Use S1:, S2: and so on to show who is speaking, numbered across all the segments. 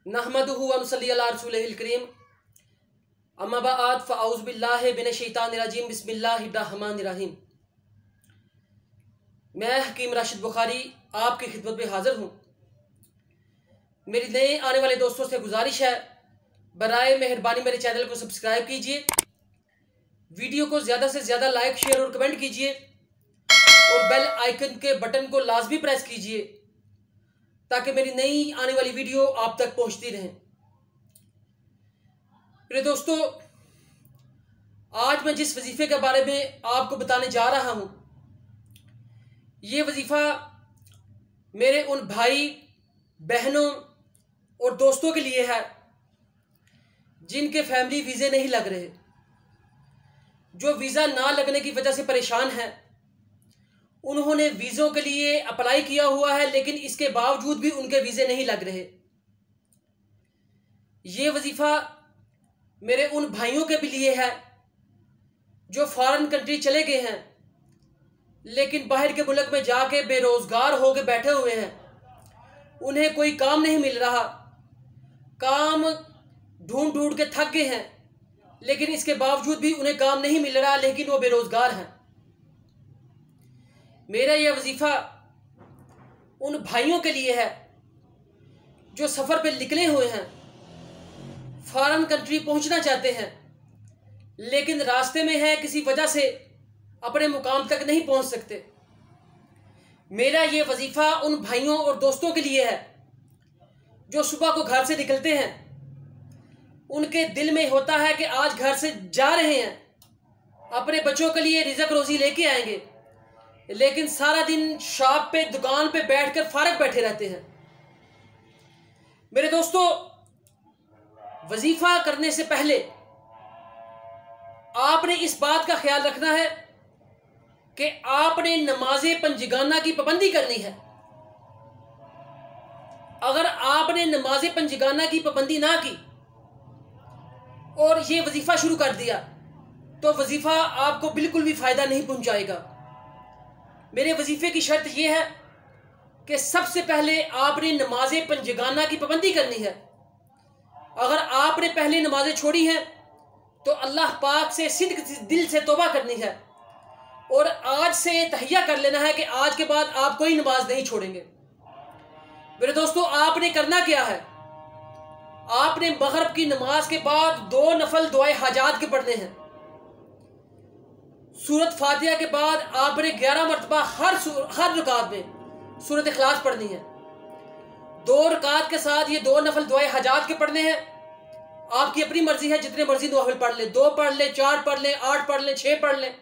S1: नहमदुहु व नुसल्ली अला रसूलिहिल करीम अम्मा बाद फ़अऊज़ु बिल्लाहि मिनश शैतानिर रजीम बिस्मिल्लाहिर रहमानिर रहीम। मैं हकीम राशिद बुखारी आपकी खिदमत में हाज़िर हूँ। मेरी नए आने वाले दोस्तों से गुजारिश है, बराए मेहरबानी मेरे चैनल को सब्सक्राइब कीजिए, वीडियो को ज़्यादा से ज़्यादा लाइक शेयर और कमेंट कीजिए और बेल आइकन के बटन को लाजमी प्रेस कीजिए ताकि मेरी नई आने वाली वीडियो आप तक पहुंचती रहे। मेरे दोस्तों, आज मैं जिस वजीफे के बारे में आपको बताने जा रहा हूं, ये वजीफा मेरे उन भाई बहनों और दोस्तों के लिए है जिनके फैमिली वीज़े नहीं लग रहे, जो वीज़ा ना लगने की वजह से परेशान हैं। उन्होंने वीज़ों के लिए अप्लाई किया हुआ है लेकिन इसके बावजूद भी उनके वीज़े नहीं लग रहे। ये वजीफ़ा मेरे उन भाइयों के भी लिए है जो फॉरेन कंट्री चले गए हैं लेकिन बाहर के मुल्क में जाके बेरोज़गार होकर बैठे हुए हैं। उन्हें कोई काम नहीं मिल रहा, काम ढूंढ ढूंढ के थक गए हैं लेकिन इसके बावजूद भी उन्हें काम नहीं मिल रहा, लेकिन वो बेरोज़गार हैं। मेरा यह वजीफ़ा उन भाइयों के लिए है जो सफ़र पे निकले हुए हैं, फॉरेन कंट्री पहुंचना चाहते हैं लेकिन रास्ते में है, किसी वजह से अपने मुकाम तक नहीं पहुंच सकते। मेरा ये वजीफ़ा उन भाइयों और दोस्तों के लिए है जो सुबह को घर से निकलते हैं, उनके दिल में होता है कि आज घर से जा रहे हैं, अपने बच्चों के लिए रिज़्क़ रोज़ी लेके आएंगे, लेकिन सारा दिन शॉप पे दुकान पे बैठकर फारग बैठे रहते हैं। मेरे दोस्तों, वजीफा करने से पहले आपने इस बात का ख्याल रखना है कि आपने नमाज़े पंजगाना की पाबंदी करनी है। अगर आपने नमाज़े पंजगाना की पाबंदी ना की और ये वजीफा शुरू कर दिया तो वजीफा आपको बिल्कुल भी फायदा नहीं पहुंचाएगा। मेरे वजीफे की शर्त यह है कि सबसे पहले आपने नमाज़े पंजगाना की पाबंदी करनी है। अगर आपने पहले नमाजें छोड़ी हैं तो अल्लाह पाक से सिद्क दिल से तौबा करनी है और आज से तहैया कर लेना है कि आज के बाद आप कोई नमाज नहीं छोड़ेंगे। मेरे दोस्तों, आपने करना क्या है, आपने मगरिब की नमाज के बाद 2 नफल दुआए हाजात के पढ़ने हैं। सूरत फातिहा के बाद आपने 11 मरतबा हर रकात में सूरत इखलास पढ़नी है। 2 रकात के साथ ये 2 नफल दुआए हाजात के पढ़ने हैं। आपकी अपनी मर्जी है, जितने मर्जी नफल पढ़ ले, 2 पढ़ ले, 4 पढ़ ले, 8 पढ़ ले, 6 पढ़ ले।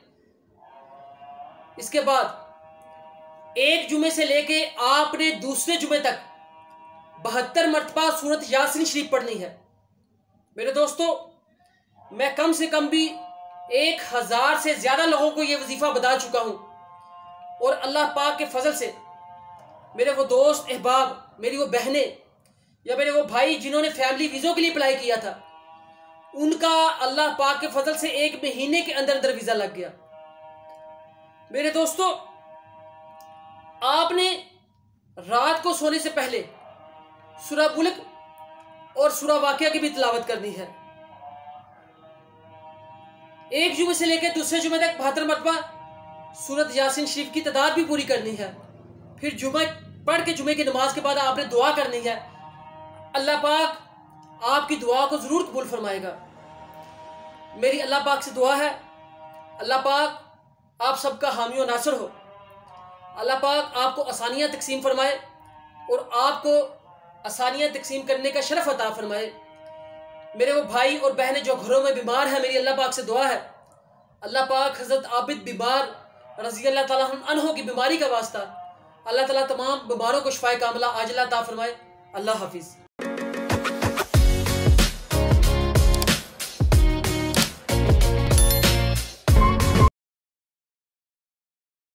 S1: इसके बाद एक जुमे से लेके आपने दूसरे जुमे तक 72 मरतबा सूरत यासीन शरीफ पढ़नी है। मेरे दोस्तों, मैं कम से कम भी 1000 से ज्यादा लोगों को यह वजीफा बता चुका हूं और अल्लाह पाक के फजल से मेरे वो दोस्त अहबाब, मेरी वो बहनें या मेरे वो भाई जिन्होंने फैमिली वीज़ों के लिए अप्लाई किया था, उनका अल्लाह पाक के फजल से 1 महीने के अंदर अंदर वीज़ा लग गया। मेरे दोस्तों, आपने रात को सोने से पहले सूरह मुल्क और सूरह वाक़िया की भी तिलावत करनी है। एक जुमे से लेकर दूसरे जुमे तक 72 मरतबा सूरत यासीन शरीफ की तादाद भी पूरी करनी है। फिर जुमे पढ़ के जुमे की नमाज के बाद आपने दुआ करनी है। अल्लाह पाक आपकी दुआ को ज़रूर कबूल फरमाएगा। मेरी अल्लाह पाक से दुआ है, अल्लाह पाक आप सबका हामी और नासर हो। अल्लाह पाक आपको आसानियाँ तकसीम फरमाए और आपको आसानियाँ तकसीम करने का शरफ अता फरमाए। मेरे वो भाई और बहनें जो घरों में बीमार हैं, मेरी अल्लाह पाक से दुआ है, अल्लाह पाक हज़रत आबिद बीमार रज़ी अल्लाह ताला अन्हो की बीमारी का वास्ता अल्लाह ताला तमाम बीमारों को शिफाए कामिला आजिला अता फरमाए। अल्लाह हाफिज़।